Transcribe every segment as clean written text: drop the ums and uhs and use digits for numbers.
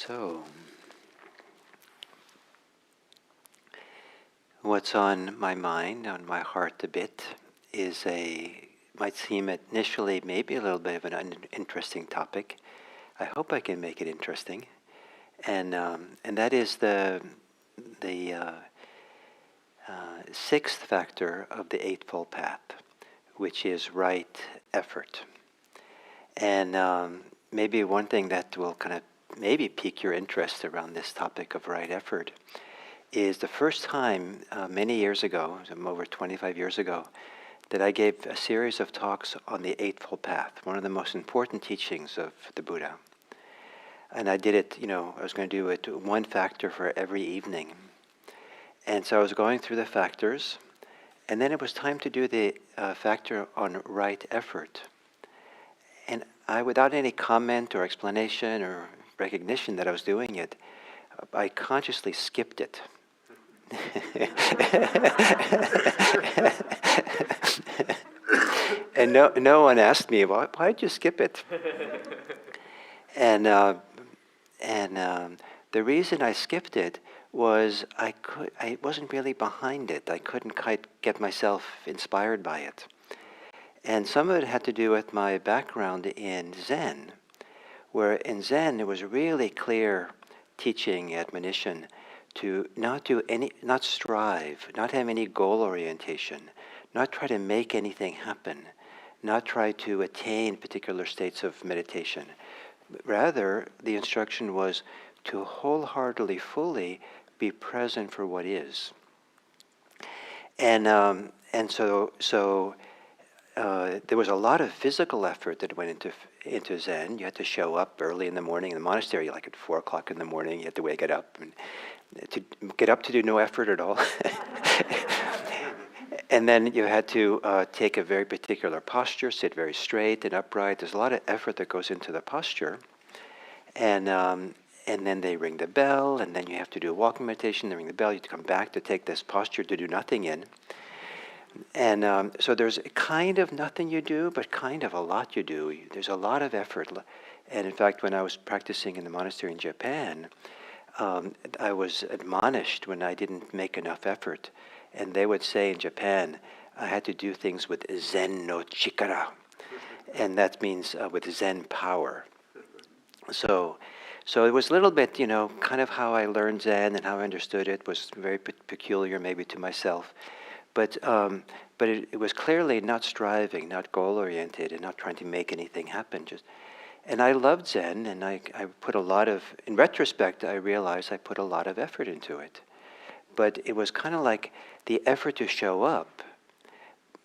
So, what's on my mind, on my heart a bit, might seem initially maybe a little bit of an uninteresting topic. I hope I can make it interesting, and that is the sixth factor of the Eightfold Path, which is right effort. And maybe one thing that will kind of maybe pique your interest around this topic of right effort is the first time many years ago, over 25 years ago, that I gave a series of talks on the Eightfold Path, one of the most important teachings of the Buddha. And I did it, I was going to do it one factor for every evening. And so I was going through the factors, and then it was time to do the factor on right effort. And I, without any comment or explanation or recognition that I was doing it, I consciously skipped it. And no one asked me, why'd you skip it? And the reason I skipped it was I wasn't really behind it. I couldn't quite get myself inspired by it. And some of it had to do with my background in Zen, where in Zen it was really clear teaching, admonition, to not strive, not have any goal orientation, not try to make anything happen, not try to attain particular states of meditation. Rather, the instruction was to wholeheartedly, fully be present for what is. And so there was a lot of physical effort that went into Zen. You had to show up early in the morning in the monastery, like at 4 o'clock in the morning. You had to wake it up and to do no effort at all. And then you had to take a very particular posture, sit very straight and upright. There's a lot of effort that goes into the posture. And then they ring the bell, and then you have to do a walking meditation. They ring the bell. You have to come back to take this posture to do nothing in. And so there's kind of nothing you do, but kind of a lot you do. There's a lot of effort. And in fact, when I was practicing in the monastery in Japan, I was admonished when I didn't make enough effort. And they would say in Japan, I had to do things with Zen no chikara. And that means with Zen power. So it was a little bit, kind of how I learned Zen and how I understood it was very peculiar maybe to myself. But it was clearly not striving, not goal-oriented, and not trying to make anything happen. And I loved Zen, and I put a lot of, in retrospect, I realized I put a lot of effort into it. But it was kind of like the effort to show up,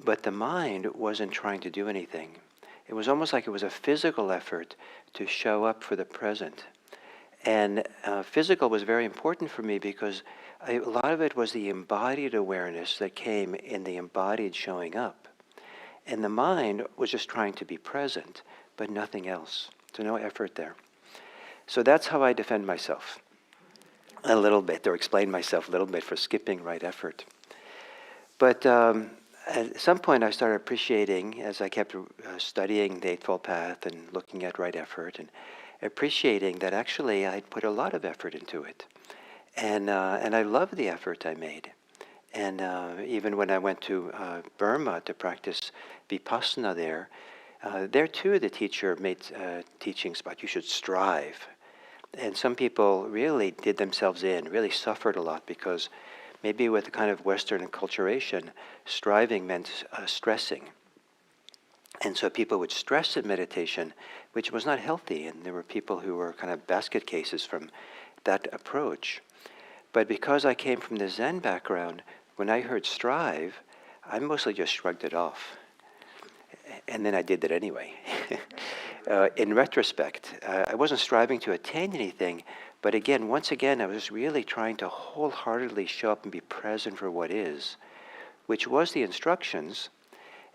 but the mind wasn't trying to do anything. It was almost like it was a physical effort to show up for the present. And physical was very important for me because a lot of it was the embodied awareness that came in the embodied showing up. And the mind was just trying to be present, but nothing else. So no effort there. So that's how I defend myself a little bit, or explain myself a little bit for skipping right effort. But at some point I started appreciating, as I kept studying the Eightfold Path and looking at right effort, and appreciating that actually I'd put a lot of effort into it. And I loved the effort I made. And even when I went to Burma to practice Vipassana there too the teacher made teachings about you should strive. And some people really did themselves in, really suffered a lot because maybe with a kind of Western acculturation, striving meant stressing. And so people would stress in meditation, which was not healthy. And there were people who were kind of basket cases from that approach. But because I came from the Zen background, when I heard strive, I mostly just shrugged it off. And then I did that anyway. In retrospect, I wasn't striving to attain anything, but once again, I was really trying to wholeheartedly show up and be present for what is, which was the instructions.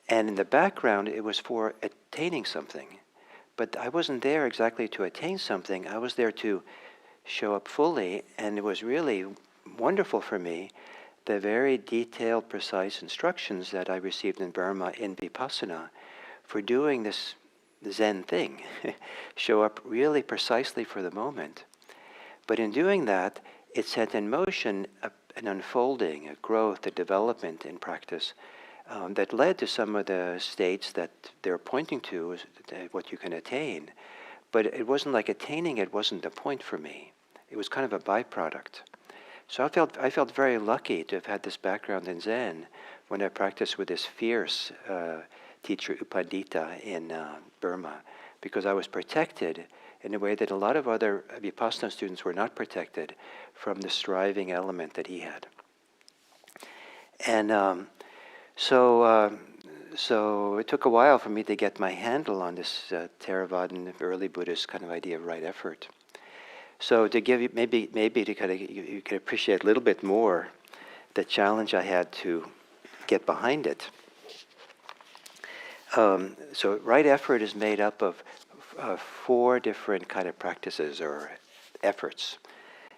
And in the background, it was for attaining something. But I wasn't there exactly to attain something. I was there to show up fully, and it was really wonderful for me, the very detailed, precise instructions that I received in Burma in Vipassana for doing this Zen thing. Show up really precisely for the moment. But in doing that, it set in motion an unfolding, a growth, a development in practice that led to some of the states that they're pointing to as what you can attain. But it wasn't like attaining it wasn't the point for me. It was kind of a byproduct. So I felt very lucky to have had this background in Zen when I practiced with this fierce teacher U Pandita in Burma, because I was protected in a way that a lot of other Vipassana students were not protected from the striving element that he had. And so it took a while for me to get my handle on this Theravadan early Buddhist kind of idea of right effort. So to give you maybe to kind of you can appreciate a little bit more the challenge I had to get behind it. So right effort is made up of 4 different kind of practices or efforts.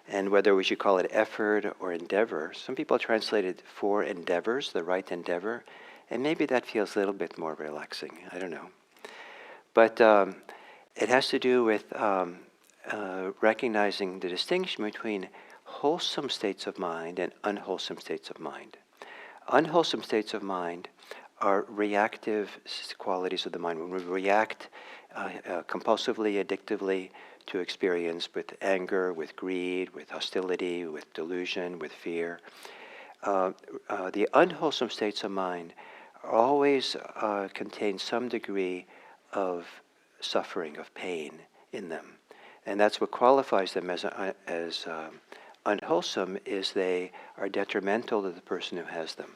And whether we should call it effort or endeavor, some people translate it 4 endeavors, the right endeavor, and maybe that feels a little bit more relaxing. I don't know. But it has to do with recognizing the distinction between wholesome states of mind and unwholesome states of mind. Unwholesome states of mind are reactive qualities of the mind. When we react compulsively, addictively to experience with anger, with greed, with hostility, with delusion, with fear. The unwholesome states of mind always contain some degree of suffering, of pain in them. And that's what qualifies them as unwholesome, is they are detrimental to the person who has them.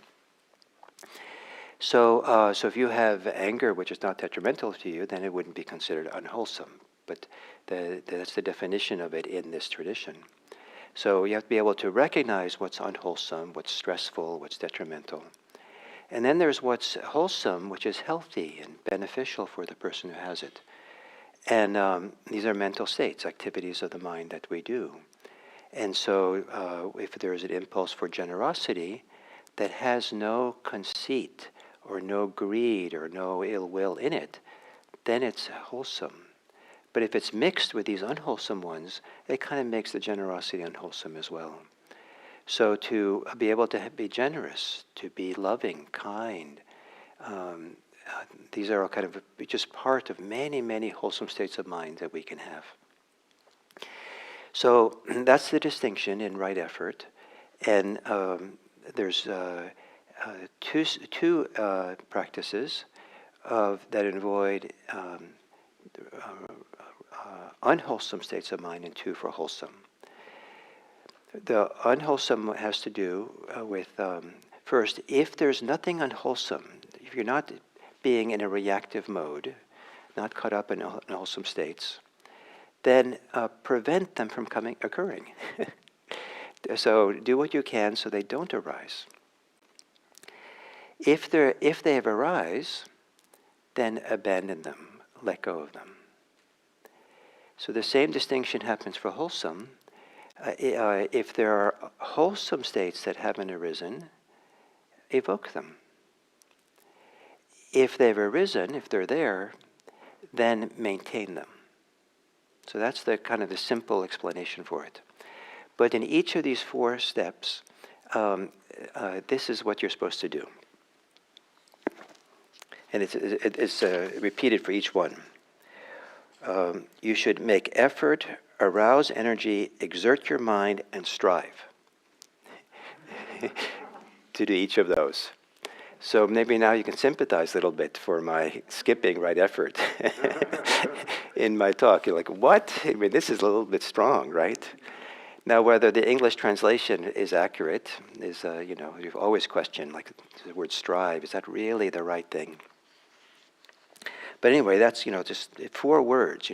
So if you have anger which is not detrimental to you, then it wouldn't be considered unwholesome. But that's the definition of it in this tradition. So you have to be able to recognize what's unwholesome, what's stressful, what's detrimental. And then there's what's wholesome, which is healthy and beneficial for the person who has it. And these are mental states, activities of the mind that we do. And so if there's an impulse for generosity that has no conceit or no greed or no ill will in it, then it's wholesome. But if it's mixed with these unwholesome ones, it kind of makes the generosity unwholesome as well. So to be able to be generous, to be loving, kind, these are all kind of just part of many, many wholesome states of mind that we can have. So that's the distinction in right effort. And there's two practices that avoid unwholesome states of mind, and 2 for wholesome. The unwholesome has to do with, first, if there's nothing unwholesome, if you're not being in a reactive mode, not caught up in unwholesome states, then prevent them from occurring. So do what you can so they don't arise. If they have arise, then abandon them, let go of them. So the same distinction happens for wholesome. If there are wholesome states that haven't arisen, evoke them. If they've arisen, if they're there, then maintain them. So that's the kind of the simple explanation for it. But in each of these 4 steps, this is what you're supposed to do. And it's repeated for each one. You should make effort, arouse energy, exert your mind, and strive to do each of those. So maybe now you can sympathize a little bit for my skipping right effort in my talk. You're like, what? I mean, this is a little bit strong, right? Now, whether the English translation is accurate is, you've always questioned, like the word strive, is that really the right thing? But anyway, that's, just 4 words,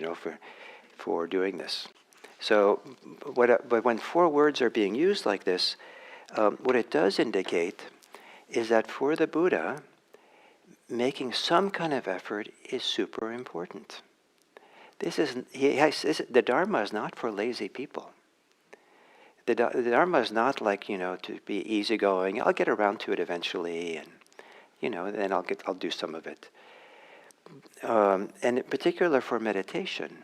for doing this. So, but when 4 words are being used like this, what it does indicate is that for the Buddha, making some kind of effort is super important. The Dharma is not for lazy people. The Dharma is not like, to be easygoing. I'll get around to it eventually, and, then I'll do some of it. And in particular for meditation,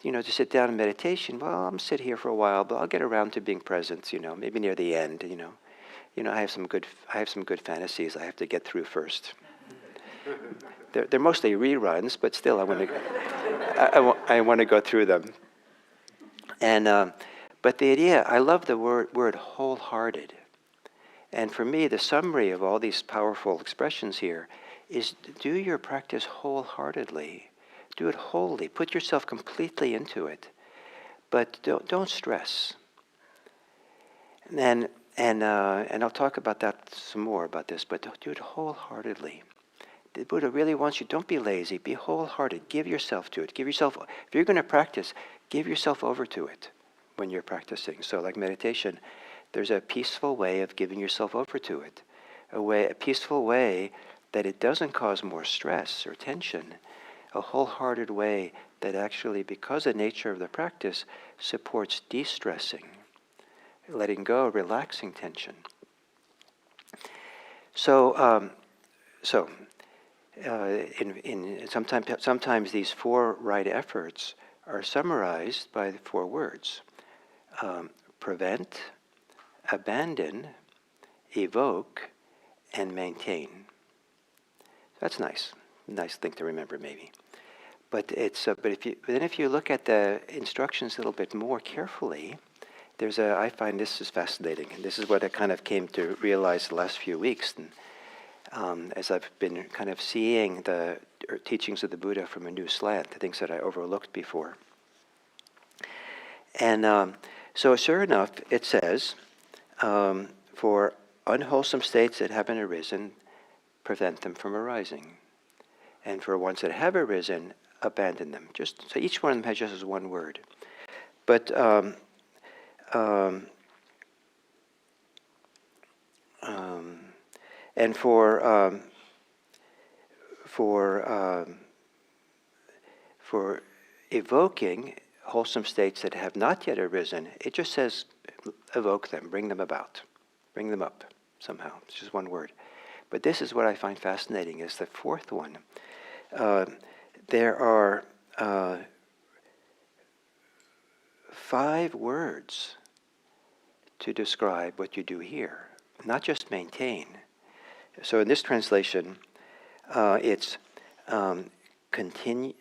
to sit down in meditation, well, I'm sit here for a while, but I'll get around to being present, maybe near the end, I have some good fantasies I have to get through first. They're mostly reruns, but still I want to go through them. And but the idea, I love the word wholehearted. And for me, the summary of all these powerful expressions here is do your practice wholeheartedly. Do it wholly. Put yourself completely into it. But don't stress. And I'll talk about that some more about this, but do it wholeheartedly. The Buddha really wants you, don't be lazy, be wholehearted. Give yourself to it. If you're going to practice, give yourself over to it when you're practicing. So like meditation, there's a peaceful way of giving yourself over to it. A peaceful way that it doesn't cause more stress or tension. A wholehearted way that actually, because of the nature of the practice, supports de-stressing, letting go, relaxing tension. Sometimes these 4 right efforts are summarized by the 4 words: prevent, abandon, evoke, and maintain. That's nice. Nice thing to remember, maybe. But if you look at the instructions a little bit more carefully, I find this is fascinating, and this is what I kind of came to realize the last few weeks, and as I've been kind of seeing the teachings of the Buddha from a new slant, the things that I overlooked before. And so sure enough, it says, for unwholesome states that haven't arisen, prevent them from arising. And for ones that have arisen, abandon them. So each one of them has just as one word. But and for evoking wholesome states that have not yet arisen, it just says evoke them, bring them about, bring them up somehow. It's just one word. But this is what I find fascinating, is the 4th one. There are 5 words to describe what you do here, not just maintain. So in this translation, it's continue.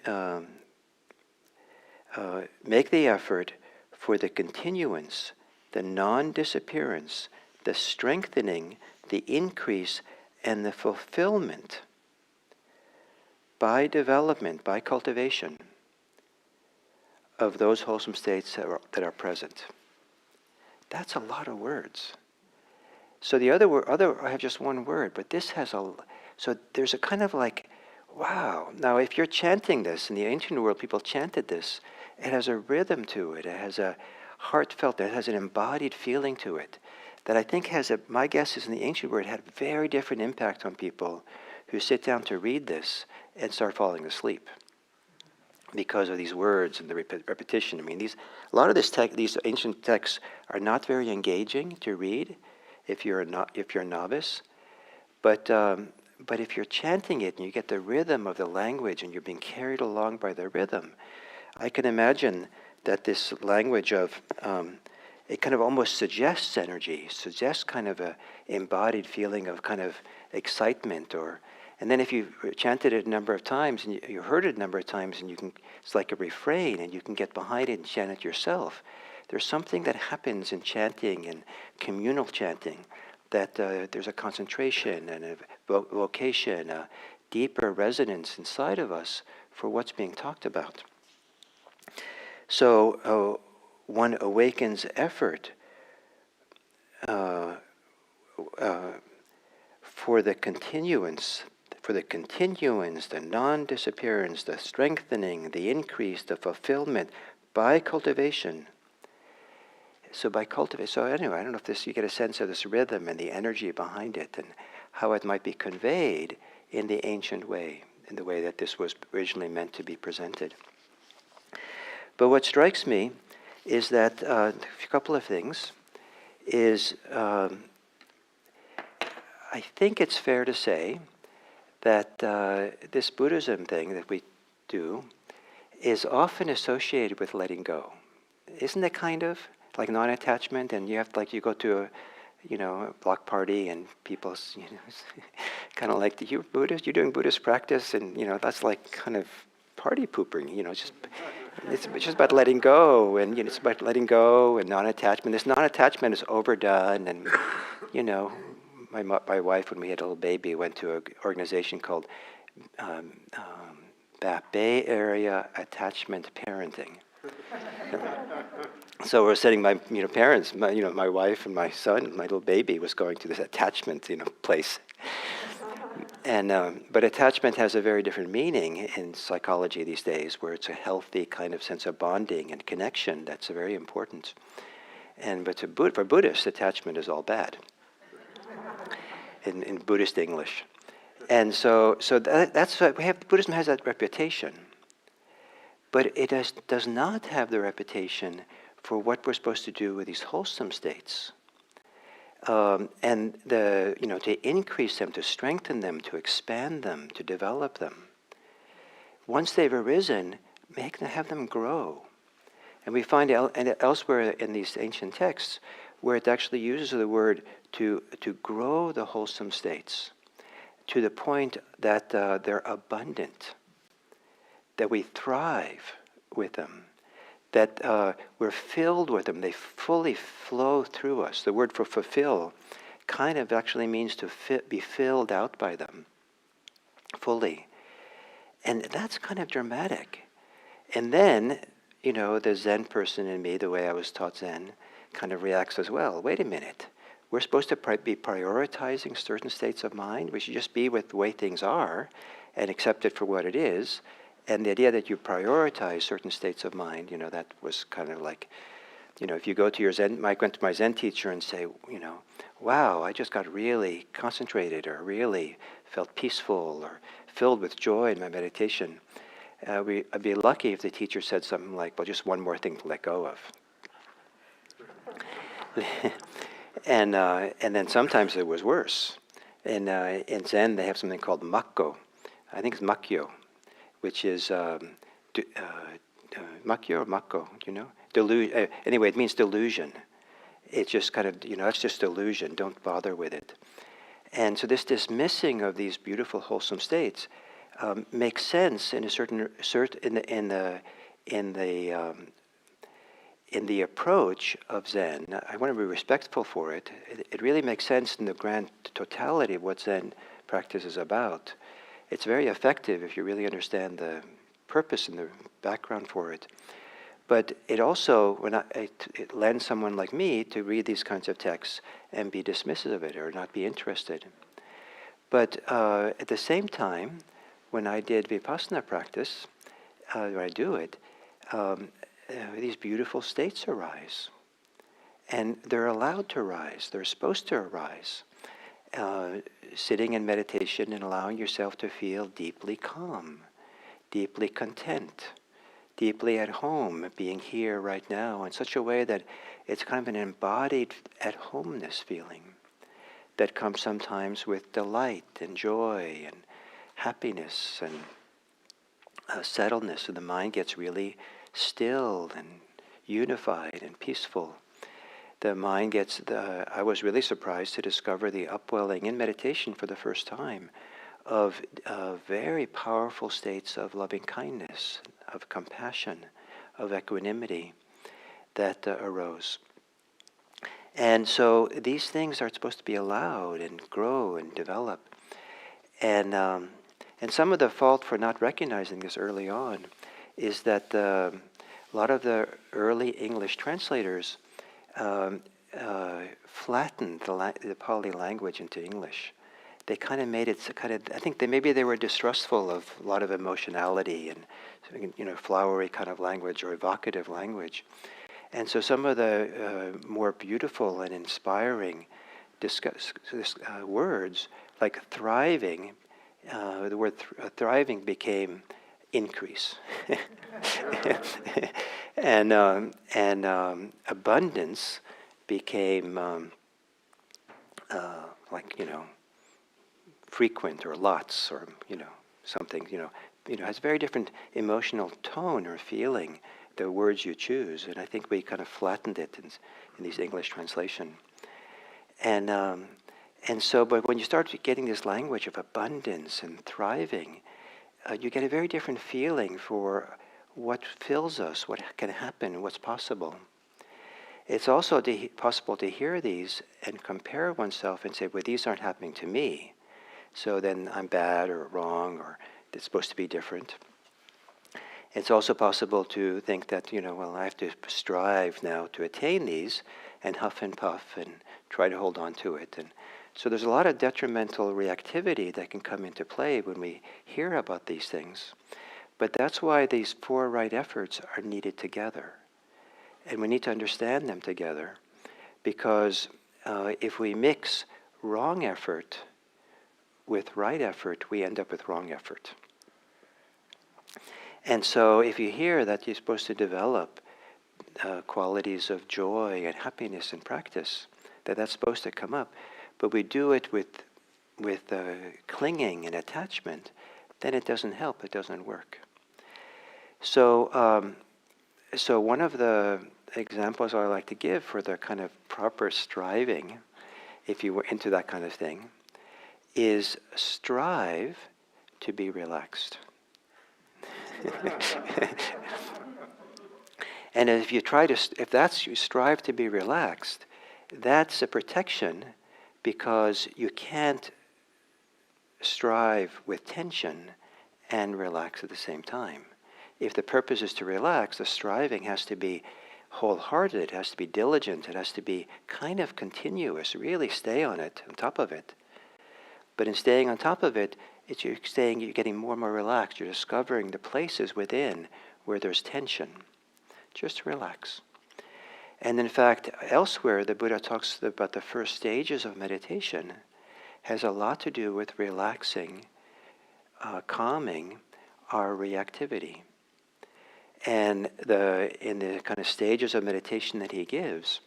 Make the effort for the continuance, the non-disappearance, the strengthening, the increase, and the fulfillment by development, by cultivation of those wholesome states that are present. That's a lot of words. So the other I have just one word, but this has so there's a kind of like, wow. Now if you're chanting this, in the ancient world people chanted this, it has a rhythm to it, it has a heartfelt, it has an embodied feeling to it, that I think my guess is in the ancient world, it had a very different impact on people who sit down to read this and start falling asleep because of these words and the repetition. I mean, a lot of these ancient texts are not very engaging to read if you're a novice, but if you're chanting it and you get the rhythm of the language and you're being carried along by the rhythm, I can imagine that this language of it kind of almost suggests energy, suggests kind of a embodied feeling of kind of excitement, and then if you chanted it a number of times and you heard it a number of times, and it's like a refrain, and you can get behind it and chant it yourself. There's something that happens in chanting and communal chanting, that there's a concentration and a vocation, a deeper resonance inside of us for what's being talked about. So one awakens effort for the continuance, the non-disappearance, the strengthening, the increase, the fulfillment by cultivation. So anyway, I don't know if you get a sense of this rhythm and the energy behind it and how it might be conveyed in the ancient way, in the way that this was originally meant to be presented. But what strikes me is that a couple of things is I think it's fair to say that this Buddhism thing that we do is often associated with letting go. Isn't it kind of like non-attachment? And you have like you go to a block party and people, kind of like, you're Buddhist, you're doing Buddhist practice, and that's like kind of party pooping. It's just about letting go, and it's about letting go and non-attachment. This non-attachment is overdone, and my wife, when we had a little baby, went to an organization called Bay Area Attachment Parenting. So we're sitting, my parents, my wife and my son, my little baby was going to this attachment place. And but attachment has a very different meaning in psychology these days, where it's a healthy kind of sense of bonding and connection that's very important. But for Buddhists, attachment is all bad in Buddhist English. And so that's what we have. Buddhism has that reputation, but it does not have the reputation for what we're supposed to do with these wholesome states. And to increase them, to strengthen them, to expand them, to develop them. Once they've arisen, have them grow. And we find elsewhere in these ancient texts where it actually uses the word to grow the wholesome states to the point that they're abundant, that we thrive with them, that we're filled with them. They fully flow through us. The word for fulfill kind of actually means to be filled out by them fully. And that's kind of dramatic. And then, the Zen person in me, the way I was taught Zen, kind of reacts as well. Wait a minute. We're supposed to be prioritizing certain states of mind. We should just be with the way things are and accept it for what it is. And the idea that you prioritize certain states of mind, that was kind of like, if you go to your Zen, I went to my Zen teacher and say, wow, I just got really concentrated, or really felt peaceful, or filled with joy in my meditation. I'd be lucky if the teacher said something like, well, just one more thing to let go of. And then sometimes it was worse. In Zen, they have something called makko. I think it's makkyo, which is makkyo or makko, anyway, it means delusion. It's just kind of, that's just delusion. Don't bother with it. And so this dismissing of these beautiful, wholesome states makes sense in in the approach of Zen. I want to be respectful for it. It really makes sense in the grand totality of what Zen practice is about. It's very effective if you really understand the purpose and the background for it. But it also, it lends someone like me to read these kinds of texts and be dismissive of it or not be interested. But at the same time, when I did Vipassana practice, when I do it, these beautiful states arise. And they're allowed to arise. They're supposed to arise. Sitting in meditation and allowing yourself to feel deeply calm, deeply content, deeply at home, being here right now in such a way that it's kind of an embodied at-homeness feeling that comes sometimes with delight and joy and happiness and settledness, and the mind gets really still and unified and peaceful. The mind gets I was really surprised to discover the upwelling in meditation for the first time of very powerful states of loving kindness, of compassion, of equanimity that arose. And so these things are supposed to be allowed and grow and develop. And some of the fault for not recognizing this early on is that a lot of the early English translators flattened the Pali language into English. They kind of made it I think maybe they were distrustful of a lot of emotionality and flowery kind of language or evocative language. And so some of the more beautiful and inspiring words, like thriving, the word thriving became increase. and abundance became frequent or lots or something, has a very different emotional tone or feeling, the words you choose. And I think we kind of flattened it in these English translation. And so, but when you start getting this language of abundance and thriving, you get a very different feeling for what fills us, what can happen, what's possible. It's also possible to hear these and compare oneself and say, well, these aren't happening to me, so then I'm bad or wrong, or it's supposed to be different. It's also possible to think that, well, I have to strive now to attain these and huff and puff and try to hold on to it. And so there's a lot of detrimental reactivity that can come into play when we hear about these things. But that's why these 4 right efforts are needed together. And we need to understand them together, because if we mix wrong effort with right effort, we end up with wrong effort. And so if you hear that you're supposed to develop qualities of joy and happiness in practice, that's supposed to come up, but we do it with clinging and attachment, then it doesn't help, it doesn't work. So, so one of the examples I like to give for the kind of proper striving, if you were into that kind of thing, is strive to be relaxed. And if you strive to be relaxed, that's a protection, because you can't strive with tension and relax at the same time. If the purpose is to relax, the striving has to be wholehearted, it has to be diligent, it has to be kind of continuous, really stay on it, on top of it. But in staying on top of it, you're getting more and more relaxed. You're discovering the places within where there's tension. Just relax. And in fact, elsewhere, the Buddha talks about the first stages of meditation has a lot to do with relaxing, calming our reactivity. And in the kind of stages of meditation that he gives,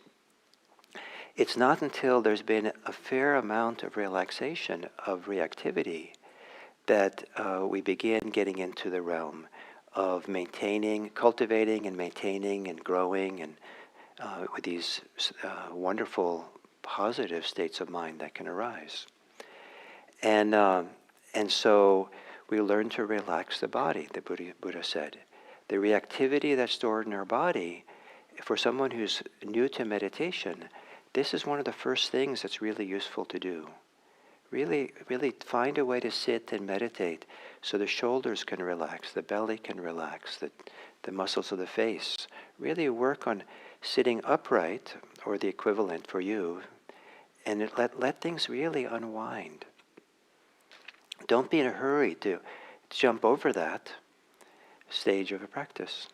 it's not until there's been a fair amount of relaxation of reactivity that we begin getting into the realm of cultivating and maintaining and growing, and with these wonderful positive states of mind that can arise. And so we learn to relax the body, the Buddha said. The reactivity that's stored in our body, for someone who's new to meditation, this is one of the first things that's really useful to do. Really, really find a way to sit and meditate so the shoulders can relax, the belly can relax, the muscles of the face. Really work on sitting upright, or the equivalent for you, and let things really unwind. Don't be in a hurry to jump over that stage of a practice.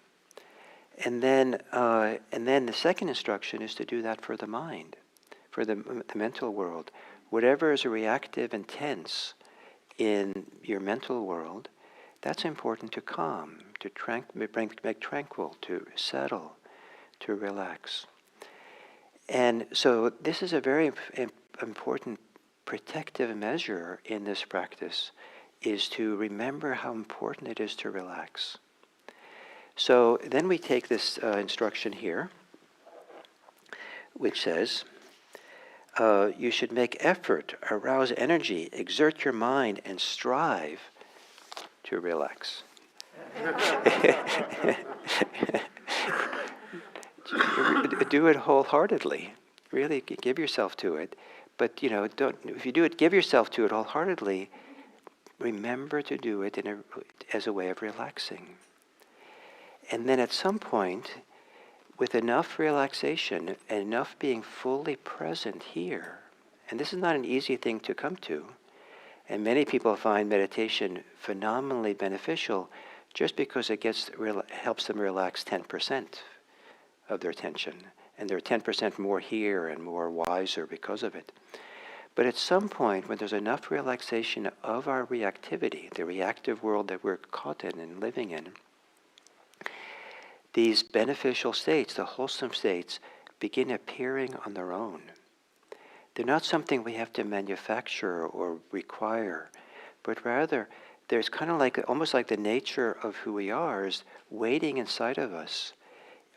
And then the second instruction is to do that for the mind, for the mental world. Whatever is reactive and tense in your mental world, that's important to calm, to make tranquil, to settle, to relax. And so this is a very important protective measure in this practice, is to remember how important it is to relax. So then we take this instruction here, which says, you should make effort, arouse energy, exert your mind, and strive to relax. Do it wholeheartedly. Really give yourself to it. But if you do it, give yourself to it wholeheartedly. Remember to do it as a way of relaxing. And then at some point, with enough relaxation and enough being fully present here, and this is not an easy thing to come to, and many people find meditation phenomenally beneficial just because it helps them relax 10% of their tension, and they're 10% more here and more wiser because of it. But at some point, when there's enough relaxation of our reactivity, the reactive world that we're caught in and living in, these beneficial states, the wholesome states, begin appearing on their own. They're not something we have to manufacture or require, but rather there's kind of like, almost like the nature of who we are is waiting inside of us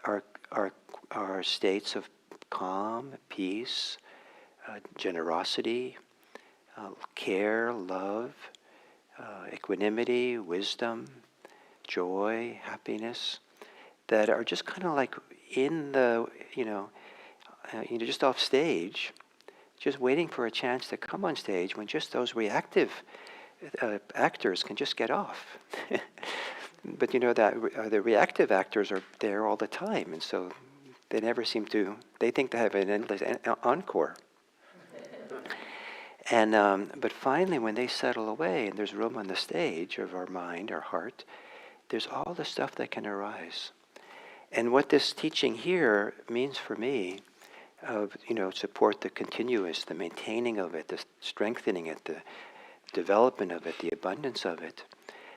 are, are, are states of calm, peace, generosity, care, love, equanimity, wisdom, joy, happiness, that are just kind of like in the, just off stage, just waiting for a chance to come on stage when just those reactive actors can just get off. But that the reactive actors are there all the time, and so they never seem to, they think they have an endless encore. And but finally, when they settle away and there's room on the stage of our mind, our heart, there's all the stuff that can arise. And what this teaching here means for me, of support the continuous, the maintaining of it, the strengthening it, the development of it, the abundance of it,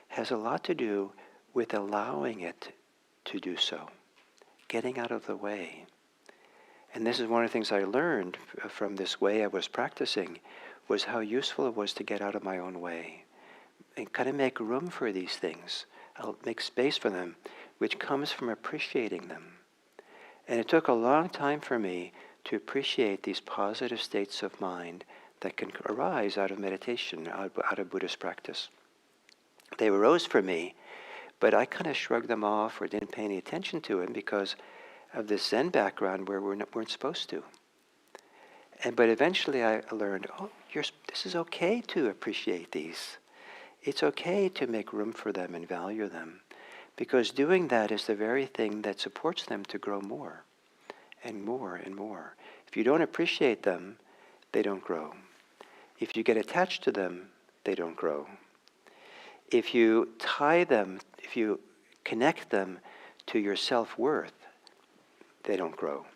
has a lot to do with allowing it to do so, getting out of the way. And this is one of the things I learned from this way I was practicing, was how useful it was to get out of my own way and kind of make room for these things. I'll make space for them, which comes from appreciating them. And it took a long time for me to appreciate these positive states of mind that can arise out of meditation, out of Buddhist practice. They arose for me, but I kind of shrugged them off or didn't pay any attention to them because of this Zen background where we weren't supposed to. But eventually I learned, this is okay to appreciate these. It's okay to make room for them and value them, because doing that is the very thing that supports them to grow more and more and more. If you don't appreciate them, they don't grow. If you get attached to them, they don't grow. If you tie them, if you connect them to your self-worth, they don't grow.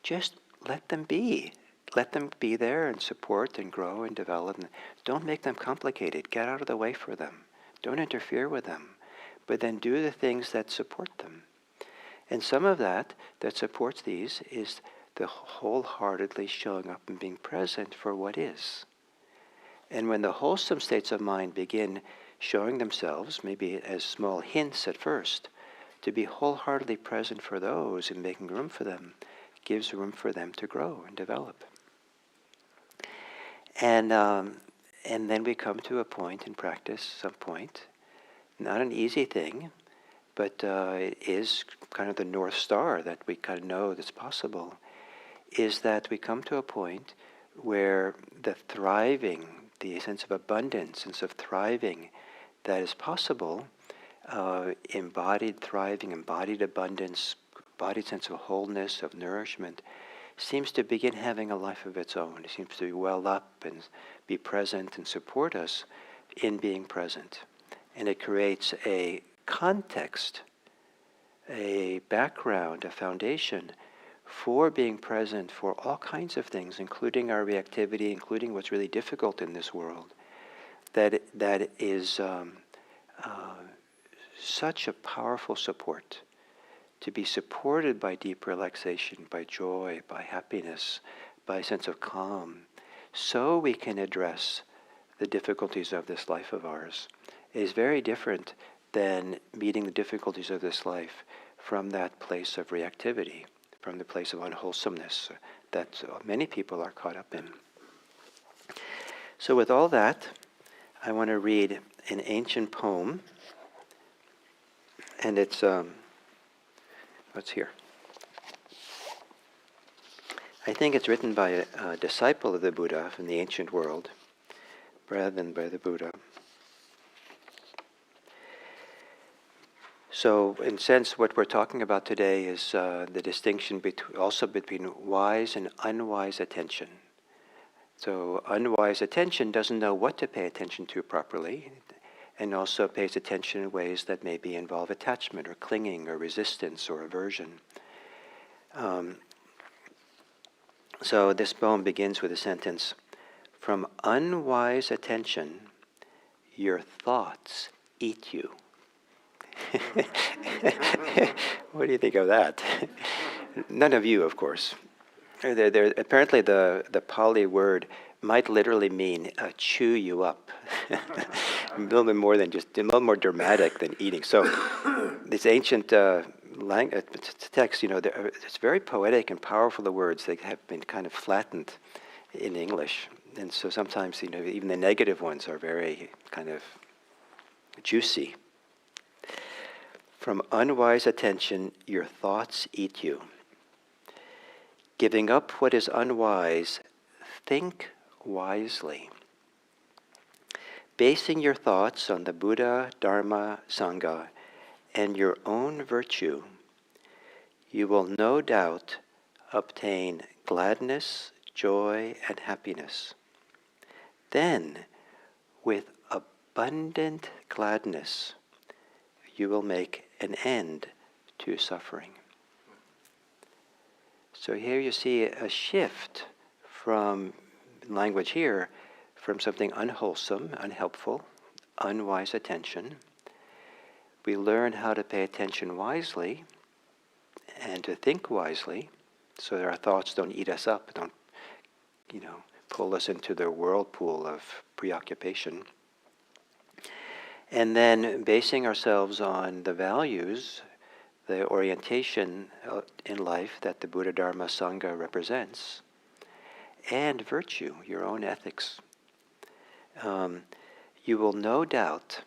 Just let them be. Let them be there and support and grow and develop. And don't make them complicated. Get out of the way for them. Don't interfere with them. But then do the things that support them. And some of that supports these is the wholeheartedly showing up and being present for what is. And when the wholesome states of mind begin showing themselves, maybe as small hints at first, to be wholeheartedly present for those and making room for them, gives room for them to grow and develop. And then we come to a point in practice, some point, not an easy thing, but it is kind of the North Star that we kind of know that's possible, is that we come to a point where the thriving, the sense of abundance, sense of thriving that is possible, embodied thriving, embodied abundance, embodied sense of wholeness, of nourishment, seems to begin having a life of its own. It seems to well up and be present and support us in being present. And it creates a context, a background, a foundation for being present for all kinds of things, including our reactivity, including what's really difficult in this world, that is such a powerful support, to be supported by deep relaxation, by joy, by happiness, by a sense of calm, so we can address the difficulties of this life of ours. It is very different than meeting the difficulties of this life from that place of reactivity, from the place of unwholesomeness that many people are caught up in. So with all that, I want to read an ancient poem, and it's, what's here? I think it's written by a disciple of the Buddha from the ancient world, rather than by the Buddha. So, in a sense, what we're talking about today is the distinction between wise and unwise attention. So, unwise attention doesn't know what to pay attention to properly, and also pays attention in ways that maybe involve attachment or clinging or resistance or aversion. So this poem begins with a sentence: "From unwise attention, your thoughts eat you." What do you think of that? None of you, of course. Apparently the Pali word might literally mean chew you up. A little bit more than just, a little more dramatic than eating. So this ancient text, it's very poetic and powerful, the words. They have been kind of flattened in English. And so sometimes, even the negative ones are very kind of juicy. From unwise attention, your thoughts eat you. Giving up what is unwise, think wisely. Basing your thoughts on the Buddha, Dharma, Sangha, and your own virtue, you will no doubt obtain gladness, joy, and happiness. Then, with abundant gladness, you will make an end to suffering. So here you see a shift from language here, from something unwholesome, unhelpful, unwise attention. We learn how to pay attention wisely and to think wisely so that our thoughts don't eat us up, don't, pull us into the whirlpool of preoccupation. And then basing ourselves on the values, the orientation in life that the Buddha, Dharma, Sangha represents, and virtue, your own ethics, you will no doubt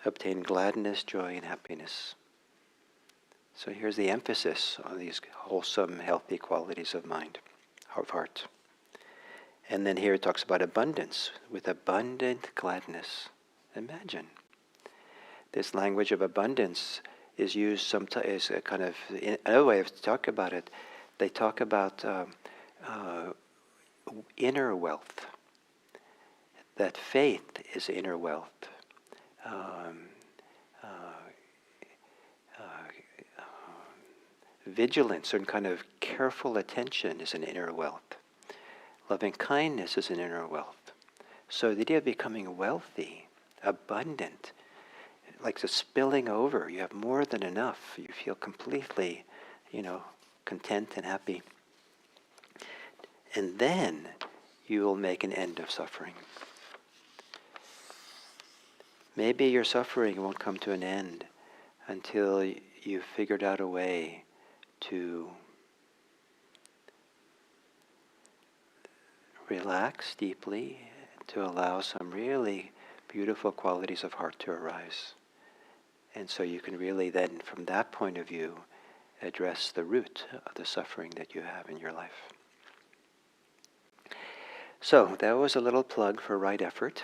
obtain gladness, joy, and happiness. So here's the emphasis on these wholesome, healthy qualities of mind, of heart. And then here it talks about abundance, with abundant gladness. Imagine. This language of abundance is used sometimes as a kind of, another way of talk about it, they talk about inner wealth. That faith is inner wealth. Vigilance, certain kind of careful attention is an inner wealth. Loving kindness is an inner wealth. So the idea of becoming wealthy, abundant, like the spilling over, you have more than enough. You feel completely, content and happy. And then you will make an end of suffering. Maybe your suffering won't come to an end until you've figured out a way to relax deeply, to allow some really beautiful qualities of heart to arise. And so you can really then, from that point of view, address the root of the suffering that you have in your life. So that was a little plug for Right Effort.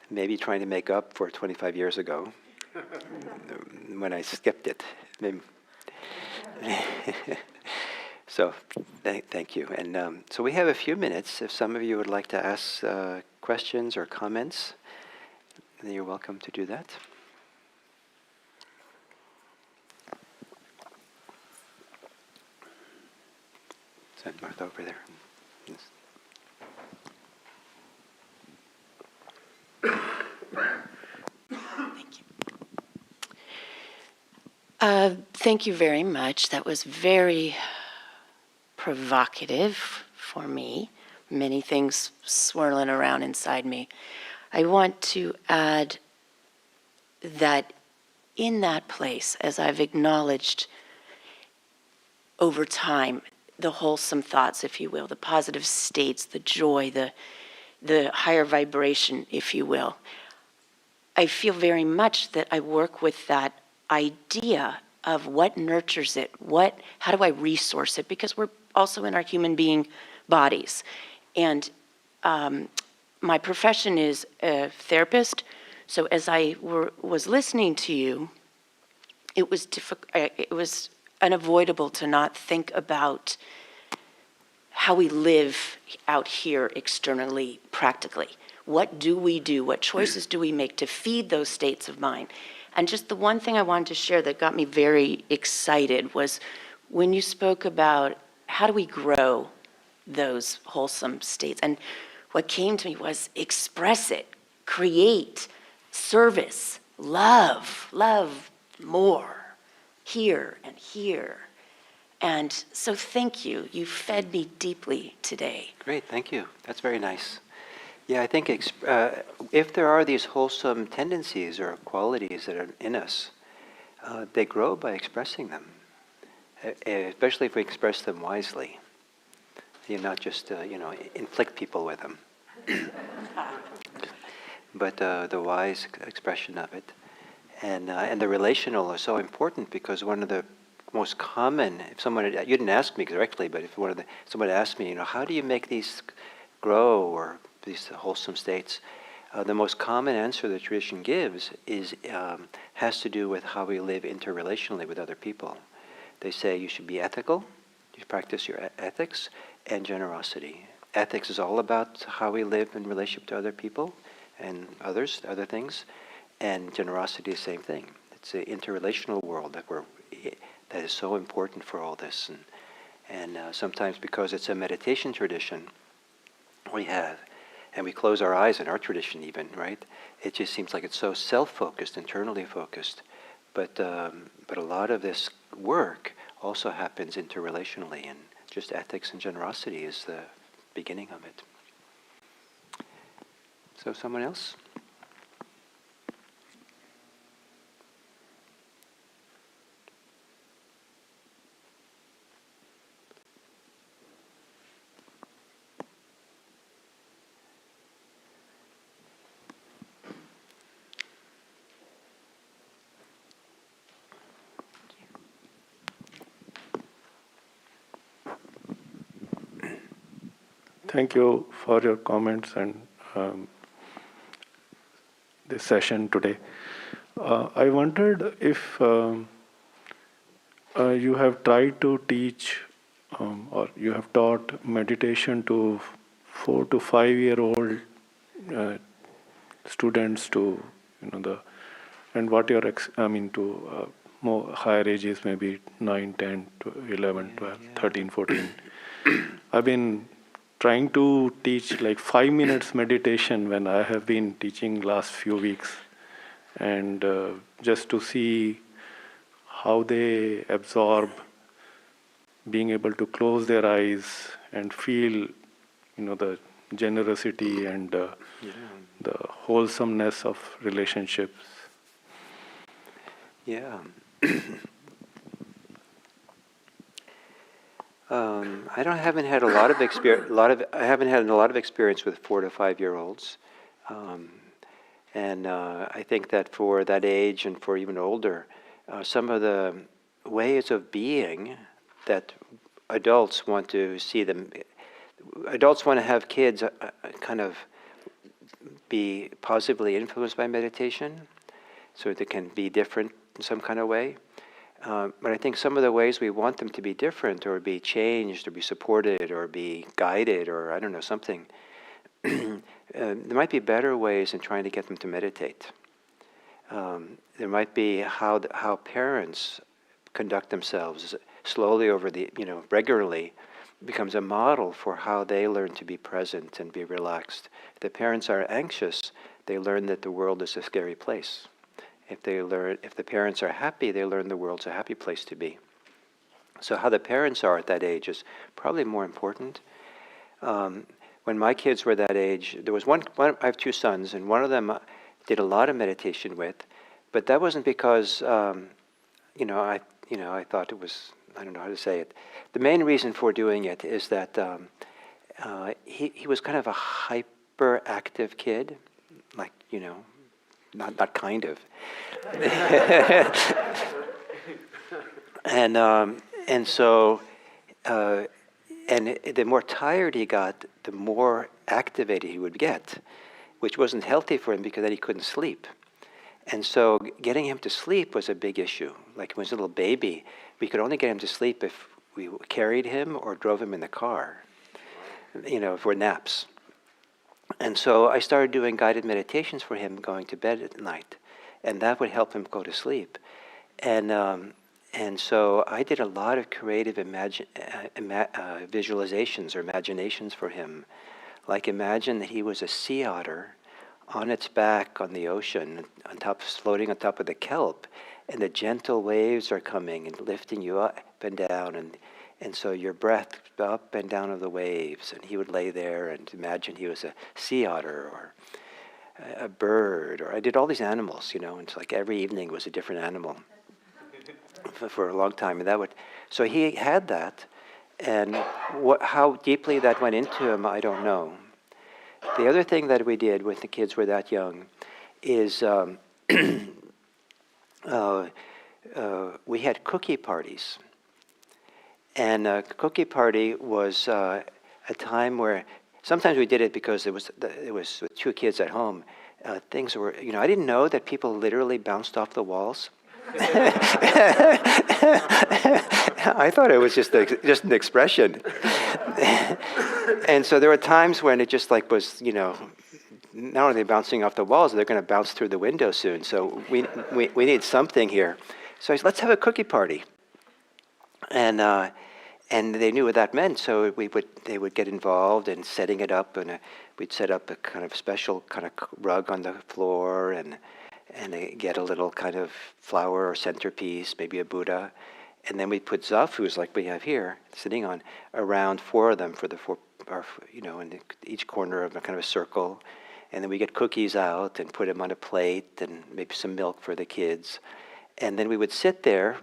Maybe trying to make up for 25 years ago when I skipped it. So thank you. And so we have a few minutes. If some of you would like to ask questions or comments, then you're welcome to do that. Send Martha over there. Yes. Thank you very much. That was very provocative for me. Many things swirling around inside me. I want to add that in that place, as I've acknowledged over time, the wholesome thoughts, if you will, the positive states, the joy, the higher vibration, if you will, I feel very much that I work with that idea of what nurtures it, how do I resource it, because we're also in our human being bodies. And my profession is a therapist, so as I was listening to you, it was unavoidable to not think about how we live out here externally, practically. What do we do? What choices do we make to feed those states of mind? And just the one thing I wanted to share that got me very excited was when you spoke about how do we grow those wholesome states. And what came to me was express it, create, service, love more, here and here. And so thank you. You fed me deeply today. Great, thank you. That's very nice. Yeah, I think if there are these wholesome tendencies or qualities that are in us, they grow by expressing them, especially if we express them wisely. You not just inflict people with them, but the wise expression of it. And the relational is so important because one of the most common, if someone, you didn't ask me directly, but if someone asked me, how do you make these grow or these wholesome states? The most common answer the tradition gives has to do with how we live interrelationally with other people. They say you should be ethical, you practice your ethics, and generosity. Ethics is all about how we live in relationship to other people and other things, and generosity is the same thing. It's an interrelational world that is so important for all this, and sometimes because it's a meditation tradition we have, and we close our eyes in our tradition even, right? It just seems like it's so self-focused, internally focused, but a lot of this work also happens interrelationally, and just ethics and generosity is the beginning of it. So someone else? Thank you for your comments and this session today. I wondered if you have tried to teach or you have taught meditation to 4 to 5-year-old students to and what your to more higher ages, maybe 9, 10, 11, 12, 13, 14. I've been trying to teach like 5 minutes meditation when I have been teaching last few weeks, and just to see how they absorb being able to close their eyes and feel the generosity and the wholesomeness of relationships. Yeah. I haven't had a lot of experience. I haven't had a lot of experience with 4 to 5-year-olds, and I think that for that age and for even older, some of the ways of being that adults want to see them. Adults want to have kids kind of be positively influenced by meditation, so they can be different in some kind of way. But I think some of the ways we want them to be different or be changed or be supported or be guided or I don't know, something, there might be better ways in trying to get them to meditate. There might be how parents conduct themselves slowly over regularly becomes a model for how they learn to be present and be relaxed. If the parents are anxious, they learn that the world is a scary place. If the parents are happy, they learn the world's a happy place to be. So how the parents are at that age is probably more important. When my kids were that age, there was one. I have 2 sons, and one of them did a lot of meditation with, but that wasn't because I thought it was. I don't know how to say it. The main reason for doing it is that he was kind of a hyperactive kid, like not kind of. And so the more tired he got, the more activated he would get, which wasn't healthy for him because then he couldn't sleep. And so getting him to sleep was a big issue. Like when he was a little baby, we could only get him to sleep if we carried him or drove him in the car, for naps. And so I started doing guided meditations for him going to bed at night, and that would help him go to sleep. And so I did a lot of creative visualizations or imaginations for him. Like imagine that he was a sea otter on its back on the ocean, floating on top of the kelp, and the gentle waves are coming and lifting you up and down, and so your breath up and down of the waves, and he would lay there and imagine he was a sea otter or a bird, or I did all these animals, you know, and it's like every evening was a different animal for a long time, and that would, so he had that, and how deeply that went into him, I don't know. The other thing that we did when the kids were that young is we had cookie parties. And a cookie party was a time where sometimes we did it because it was with two kids at home. Things were, you know, I didn't know that people literally bounced off the walls. I thought it was just an expression. And so there were times when it just like was, you know, not only are they bouncing off the walls, they're going to bounce through the window soon. So we need something here. So I said, let's have a cookie party. And they knew what that meant. So they would get involved in setting it up, and we'd set up a kind of special kind of rug on the floor, and they get a little kind of flower or centerpiece, maybe a Buddha. And then we put zafus, like we have here, sitting on, around four of them for the four, or, you know, in each corner of a kind of a circle. And then we get cookies out and put them on a plate, and maybe some milk for the kids. And then we would sit there.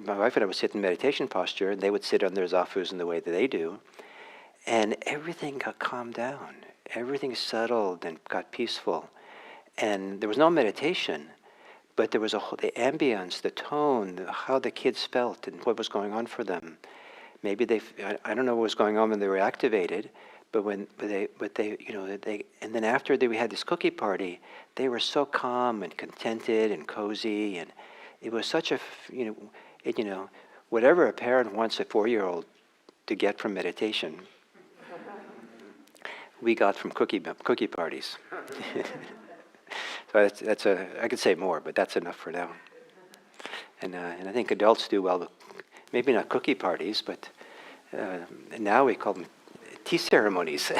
My wife and I would sit in meditation posture, and they would sit on their zafus in the way that they do. And everything got calmed down. Everything settled and got peaceful. And there was no meditation, but there was the ambience, the tone, how the kids felt and what was going on for them. Maybe I don't know what was going on when they were activated, but they, you know, and then after we had this cookie party, they were so calm and contented and cozy, and it was such a, you know, whatever a parent wants a 4-year-old to get from meditation, we got from cookie parties. So I could say more, but that's enough for now. And I think adults do well, maybe not cookie parties, but now we call them tea ceremonies.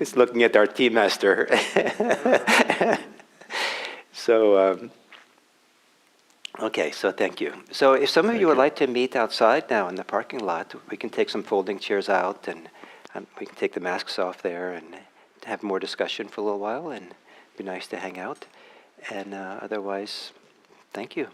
It's looking at our tea master. So, okay, so thank you. So if some of you would like to meet outside now in the parking lot, we can take some folding chairs out, and we can take the masks off there and have more discussion for a little while, and it'd be nice to hang out. And otherwise, thank you.